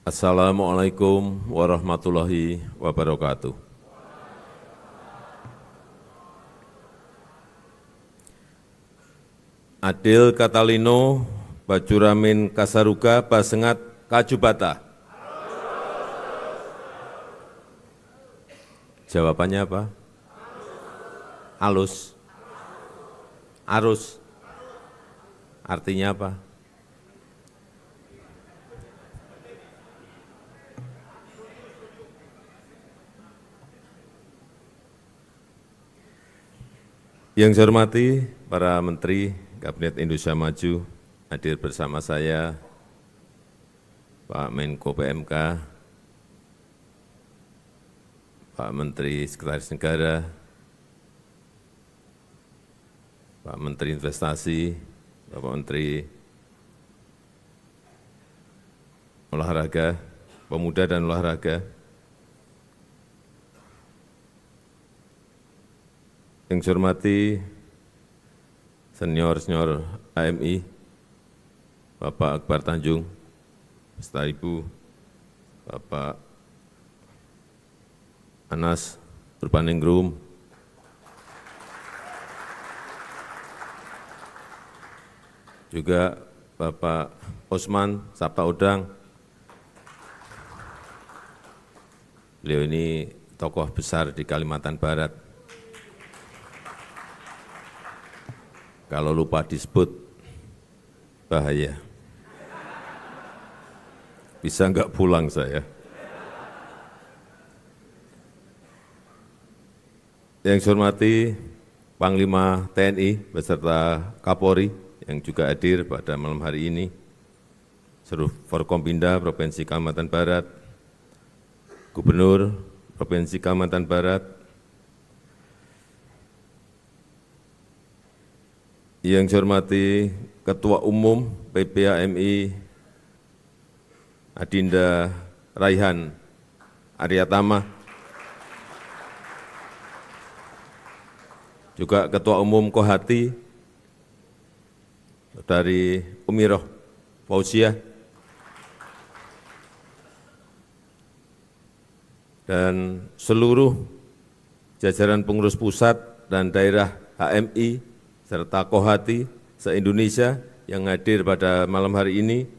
Assalamualaikum warahmatullahi wabarakatuh. Adil Katalino, Bajuramin Kasaruga, Basengat Kajubata. Jawabannya apa? Alus. Arus. Artinya apa? Yang saya hormati para Menteri Kabinet Indonesia Maju, hadir bersama saya Pak Menko PMK, Pak Menteri Sekretaris Negara, Pak Menteri Investasi, Bapak Menteri Olahraga, Pemuda dan Olahraga, yang saya hormati senior-senior AMI, Bapak Akbar Tanjung, beserta Ibu, Bapak Anas Urbaningrum, juga Bapak Osman Sabta Odang. Beliau ini tokoh besar di Kalimantan Barat. Kalau lupa disebut, bahaya. Bisa enggak pulang saya. Yang saya hormati Panglima TNI beserta Kapolri yang juga hadir pada malam hari ini, seluruh Forkompinda Provinsi Kalimantan Barat, Gubernur Provinsi Kalimantan Barat, yang saya hormati Ketua Umum PPAMI Adinda Raihan Aryatama, juga Ketua Umum Kohati dari Umiroh Fauziah, dan seluruh jajaran pengurus pusat dan daerah HMI serta Kohati se-Indonesia yang hadir pada malam hari ini,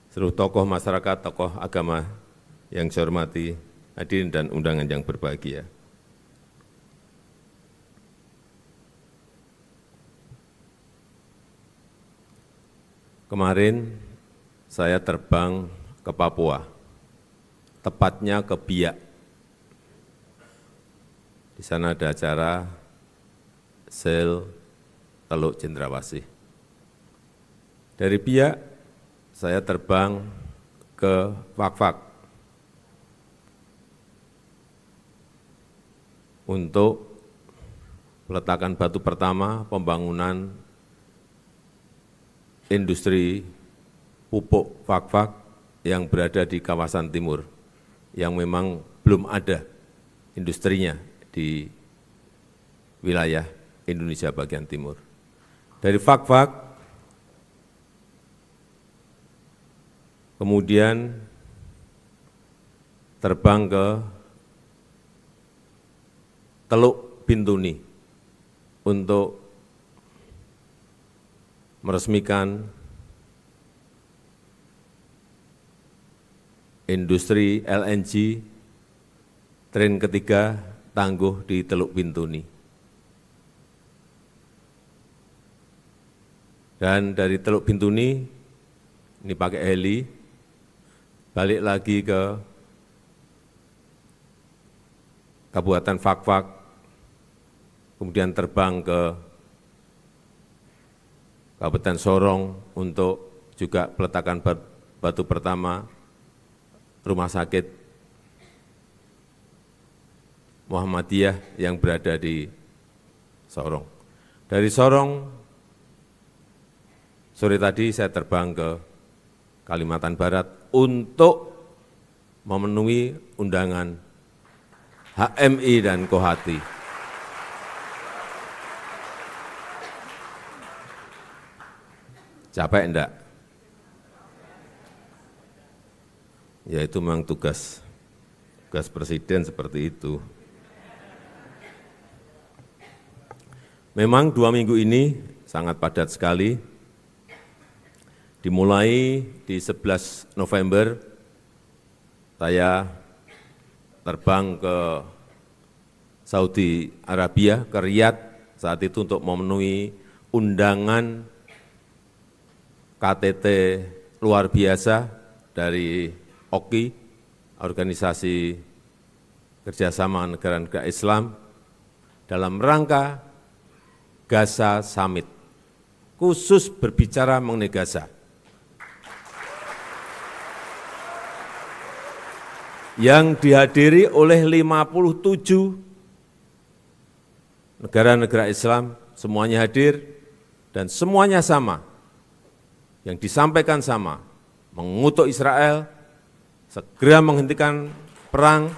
seluruh tokoh masyarakat, tokoh agama yang saya hormati, hadirin dan undangan yang berbahagia. Kemarin saya terbang ke Papua, tepatnya ke Biak. Di sana ada acara sel Teluk Cendrawasih. Dari Biak, saya terbang ke Fakfak untuk peletakan batu pertama pembangunan industri pupuk Fakfak yang berada di kawasan timur, yang memang belum ada industrinya di wilayah Indonesia bagian timur. Dari Fakfak, kemudian terbang ke Teluk Bintuni untuk meresmikan industri LNG train ketiga tangguh di Teluk Bintuni. Dan dari Teluk Bintuni, ini pakai heli, balik lagi ke Kabupaten Fakfak, kemudian terbang ke Kabupaten Sorong untuk juga peletakan batu pertama rumah sakit Muhammadiyah yang berada di Sorong. Dari Sorong, sore tadi saya terbang ke Kalimantan Barat untuk memenuhi undangan HMI dan Kohati. Capek enggak? Ya itu memang tugas presiden seperti itu. Memang 2 minggu ini sangat padat sekali. Dimulai di 11 November, saya terbang ke Saudi Arabia, ke Riyadh saat itu untuk memenuhi undangan KTT luar biasa dari OKI, Organisasi Kerjasama Negara-Negara Islam, dalam rangka Gaza Summit, khusus berbicara mengenai Gaza. Yang dihadiri oleh 57 negara-negara Islam, semuanya hadir dan semuanya sama. Yang disampaikan sama, mengutuk Israel, segera menghentikan perang,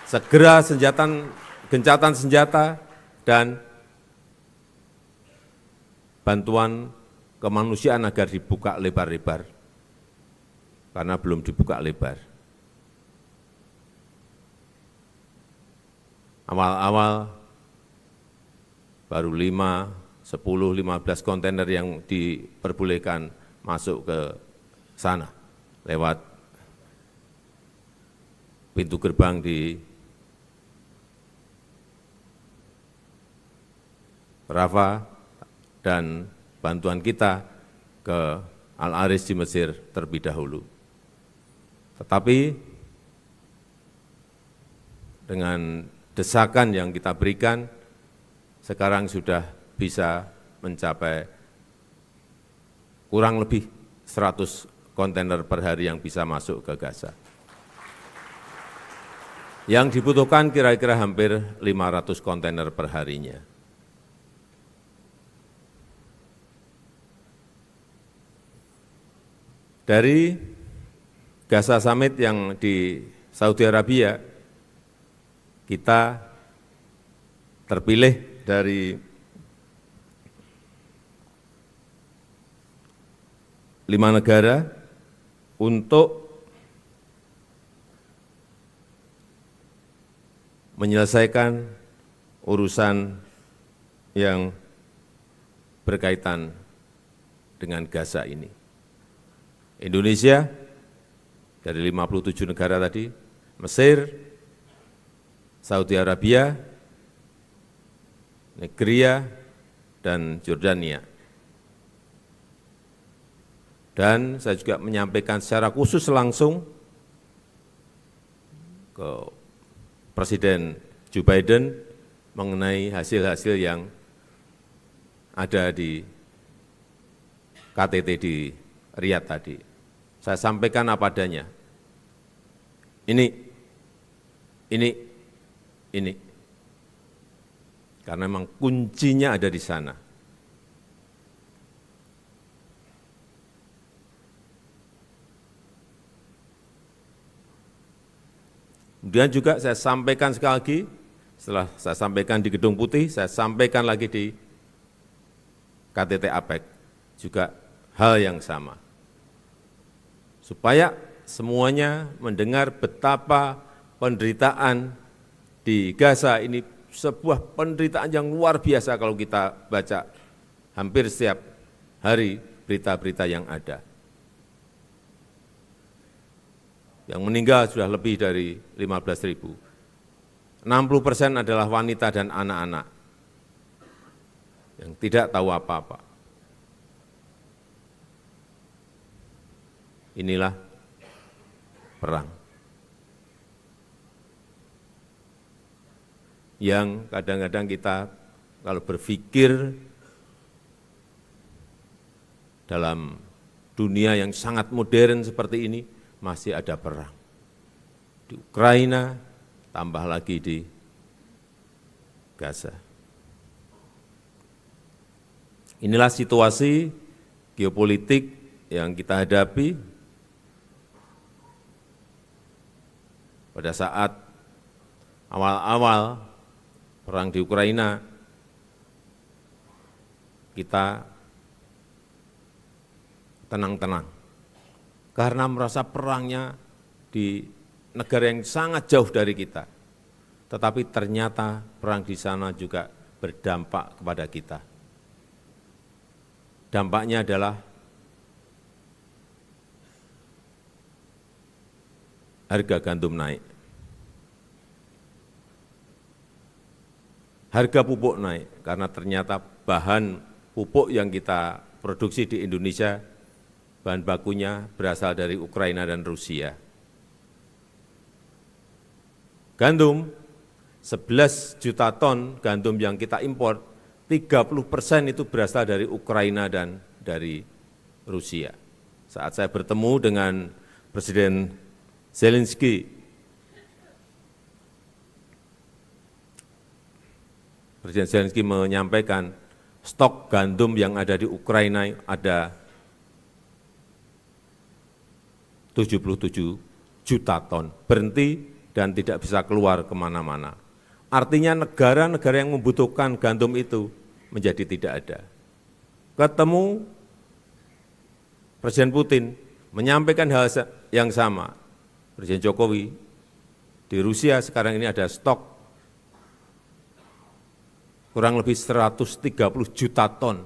segera gencatan senjata, dan bantuan kemanusiaan agar dibuka lebar-lebar, karena belum dibuka lebar. Awal-awal baru 5, 10, 15 kontainer yang diperbolehkan masuk ke sana lewat pintu gerbang di Rafah, dan bantuan kita ke Al-Arish di Mesir terlebih dahulu. Tetapi dengan desakan yang kita berikan, sekarang sudah bisa mencapai kurang lebih 100 kontainer per hari yang bisa masuk ke Gaza. Yang dibutuhkan kira-kira hampir 500 kontainer per harinya. Dari Gaza Summit yang di Saudi Arabia, kita terpilih dari 5 negara untuk menyelesaikan urusan yang berkaitan dengan Gaza ini. Indonesia dari 57 negara tadi, Mesir, Saudi Arabia, Negria, dan Jordania. Dan saya juga menyampaikan secara khusus langsung ke Presiden Joe Biden mengenai hasil-hasil yang ada di KTT di Riyadh tadi. Saya sampaikan apa adanya. Ini. Karena memang kuncinya ada di sana. Kemudian juga saya sampaikan sekali lagi, setelah saya sampaikan di Gedung Putih, saya sampaikan lagi di KTT APEC, juga hal yang sama. Supaya semuanya mendengar betapa penderitaan di Gaza ini sebuah penderitaan yang luar biasa kalau kita baca hampir setiap hari berita-berita yang ada. Yang meninggal sudah lebih dari 15.000. 60% adalah wanita dan anak-anak yang tidak tahu apa-apa. Inilah perang yang kadang-kadang kita kalau berpikir dalam dunia yang sangat modern seperti ini, masih ada perang. Di Ukraina, tambah lagi di Gaza. Inilah situasi geopolitik yang kita hadapi pada saat awal-awal perang di Ukraina. Kita tenang-tenang karena merasa perangnya di negara yang sangat jauh dari kita. Tetapi ternyata perang di sana juga berdampak kepada kita. Dampaknya adalah harga gandum naik. Harga pupuk naik karena ternyata bahan pupuk yang kita produksi di Indonesia, bahan bakunya berasal dari Ukraina dan Rusia. Gandum, 11 juta ton gandum yang kita impor, 30% itu berasal dari Ukraina dan dari Rusia. Saat saya bertemu dengan Presiden Zelensky, Presiden Zelensky menyampaikan stok gandum yang ada di Ukraina ada 77 juta ton, berhenti dan tidak bisa keluar kemana-mana. Artinya negara-negara yang membutuhkan gandum itu menjadi tidak ada. Ketemu Presiden Putin menyampaikan hal yang sama. Presiden Jokowi, di Rusia sekarang ini ada stok kurang lebih 130 juta ton,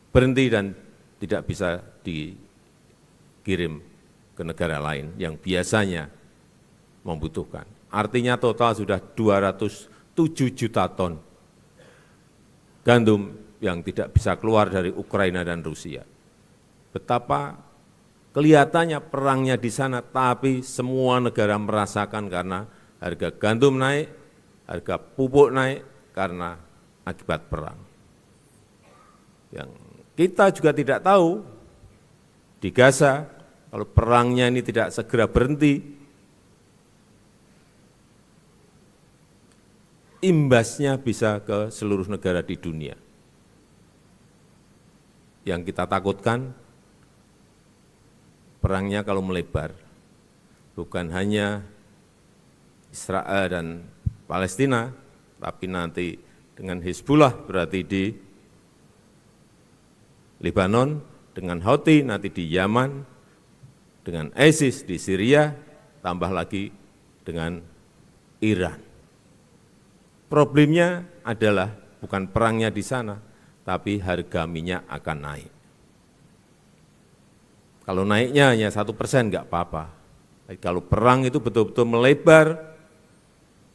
berhenti dan tidak bisa dikirim ke negara lain yang biasanya membutuhkan. Artinya total sudah 207 juta ton gandum yang tidak bisa keluar dari Ukraina dan Rusia. Betapa kelihatannya perangnya di sana, tapi semua negara merasakan karena harga gandum naik, harga pupuk naik, karena akibat perang. Yang kita juga tidak tahu, di Gaza, kalau perangnya ini tidak segera berhenti, imbasnya bisa ke seluruh negara di dunia. Yang kita takutkan, perangnya kalau melebar, bukan hanya Israel dan Palestina, tapi nanti dengan Hizbullah berarti di Lebanon, dengan Houthi nanti di Yaman, dengan ISIS di Syria, tambah lagi dengan Iran. Problemnya adalah bukan perangnya di sana, tapi harga minyak akan naik. Kalau naiknya hanya 1% enggak apa-apa. Kalau perang itu betul-betul melebar,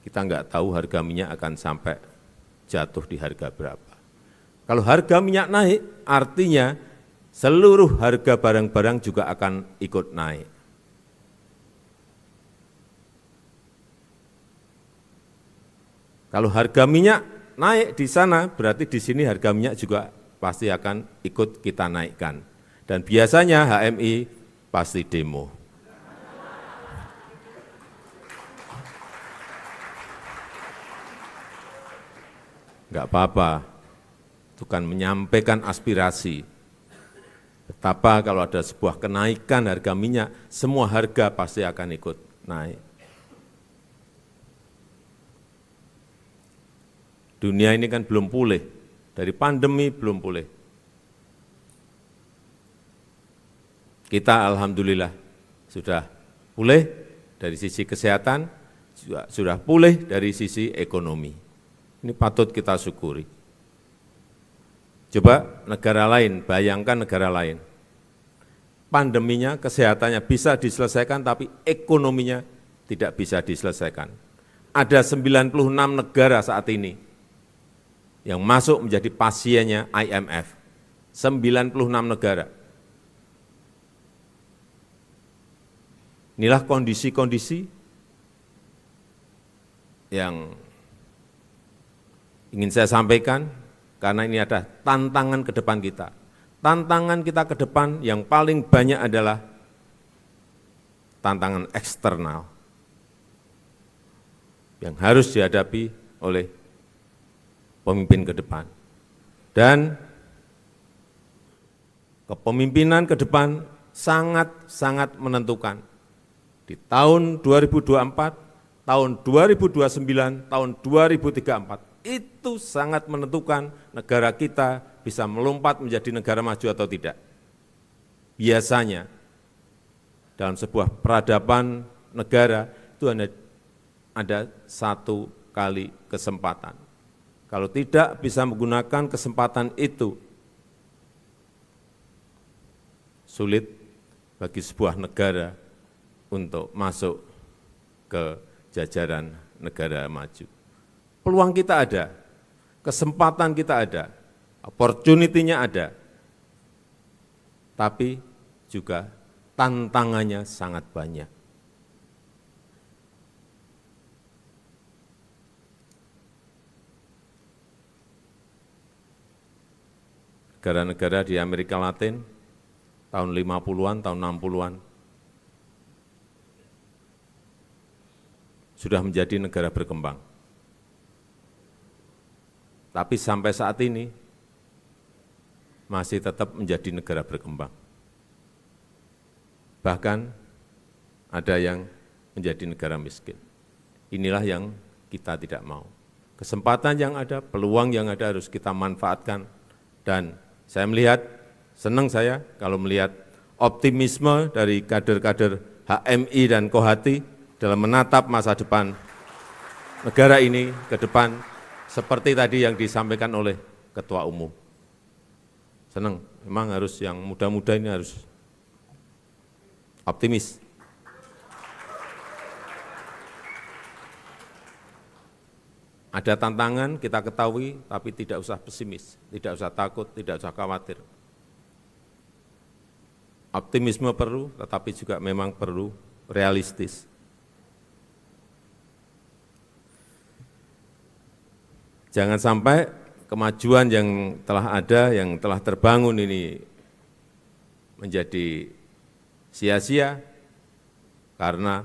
kita enggak tahu harga minyak akan sampai jatuh di harga berapa. Kalau harga minyak naik, artinya seluruh harga barang-barang juga akan ikut naik. Kalau harga minyak naik di sana, berarti di sini harga minyak juga pasti akan ikut kita naikkan. Dan biasanya HMI pasti demo. Enggak apa-apa, itu kan menyampaikan aspirasi. Betapa kalau ada sebuah kenaikan harga minyak, semua harga pasti akan ikut naik. Dunia ini kan belum pulih, dari pandemi belum pulih. Kita alhamdulillah sudah pulih dari sisi kesehatan, juga sudah pulih dari sisi ekonomi. Ini patut kita syukuri. Coba negara lain, bayangkan negara lain. Pandeminya, kesehatannya bisa diselesaikan, tapi ekonominya tidak bisa diselesaikan. Ada 96 negara saat ini yang masuk menjadi pasiennya IMF. 96 negara. Inilah kondisi-kondisi yang ingin saya sampaikan, karena ini ada tantangan ke depan kita. Tantangan kita ke depan yang paling banyak adalah tantangan eksternal yang harus dihadapi oleh pemimpin ke depan. Dan kepemimpinan ke depan sangat-sangat menentukan. Di tahun 2024, tahun 2029, tahun 2034, itu sangat menentukan negara kita bisa melompat menjadi negara maju atau tidak. Biasanya dalam sebuah peradaban negara itu hanya ada satu kali kesempatan. Kalau tidak bisa menggunakan kesempatan itu, sulit bagi sebuah negara untuk masuk ke jajaran negara maju. Peluang kita ada, kesempatan kita ada, opportunity-nya ada, tapi juga tantangannya sangat banyak. Negara-negara di Amerika Latin, tahun 50-an, tahun 60-an, sudah menjadi negara berkembang. Tapi sampai saat ini, masih tetap menjadi negara berkembang. Bahkan ada yang menjadi negara miskin. Inilah yang kita tidak mau. Kesempatan yang ada, peluang yang ada harus kita manfaatkan. Dan saya melihat, senang saya kalau melihat optimisme dari kader-kader HMI dan Kohati dalam menatap masa depan negara ini ke depan, seperti tadi yang disampaikan oleh Ketua Umum. Senang, memang harus yang muda-muda ini harus optimis. Ada tantangan, kita ketahui, tapi tidak usah pesimis, tidak usah takut, tidak usah khawatir. Optimisme perlu, tetapi juga memang perlu realistis. Jangan sampai kemajuan yang telah ada, yang telah terbangun ini menjadi sia-sia karena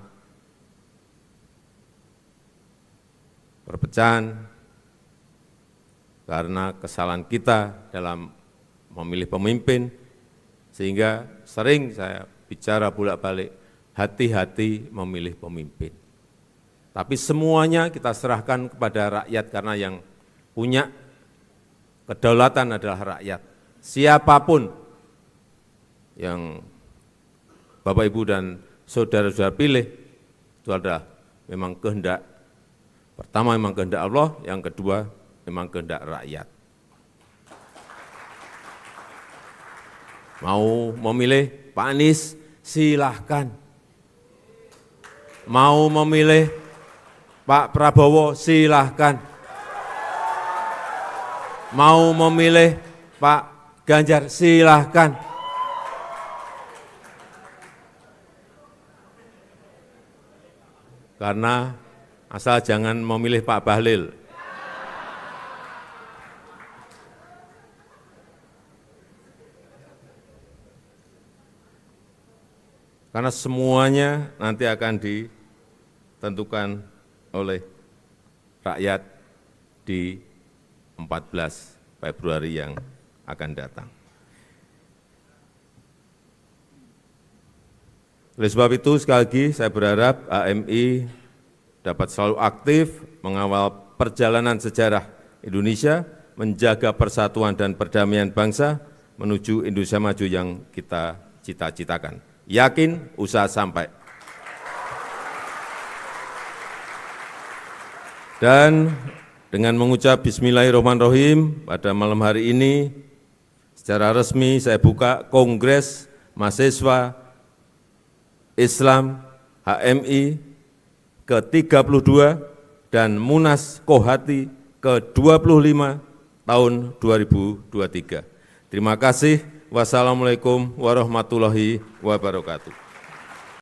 perpecahan, karena kesalahan kita dalam memilih pemimpin, sehingga sering saya bicara bolak-balik, hati-hati memilih pemimpin. Tapi semuanya kita serahkan kepada rakyat karena yang punya kedaulatan adalah rakyat. Siapapun yang Bapak, Ibu, dan saudara-saudara pilih, itu adalah memang kehendak. Pertama memang kehendak Allah, yang kedua memang kehendak rakyat. Mau memilih Pak Anies, silahkan. Mau memilih Pak Prabowo, silahkan. Mau memilih Pak Ganjar, silahkan. Karena asal jangan memilih Pak Bahlil. Karena semuanya nanti akan ditentukan oleh rakyat di 14 Februari yang akan datang. Oleh sebab itu, sekali lagi saya berharap HMI dapat selalu aktif mengawal perjalanan sejarah Indonesia, menjaga persatuan dan perdamaian bangsa menuju Indonesia maju yang kita cita-citakan. Yakin, usaha sampai. Dan dengan mengucap Bismillahirrahmanirrahim, pada malam hari ini secara resmi saya buka Kongres Mahasiswa Islam HMI ke-32 dan Munas Kohati ke-25 tahun 2023. Terima kasih. Wassalamualaikum warahmatullahi wabarakatuh.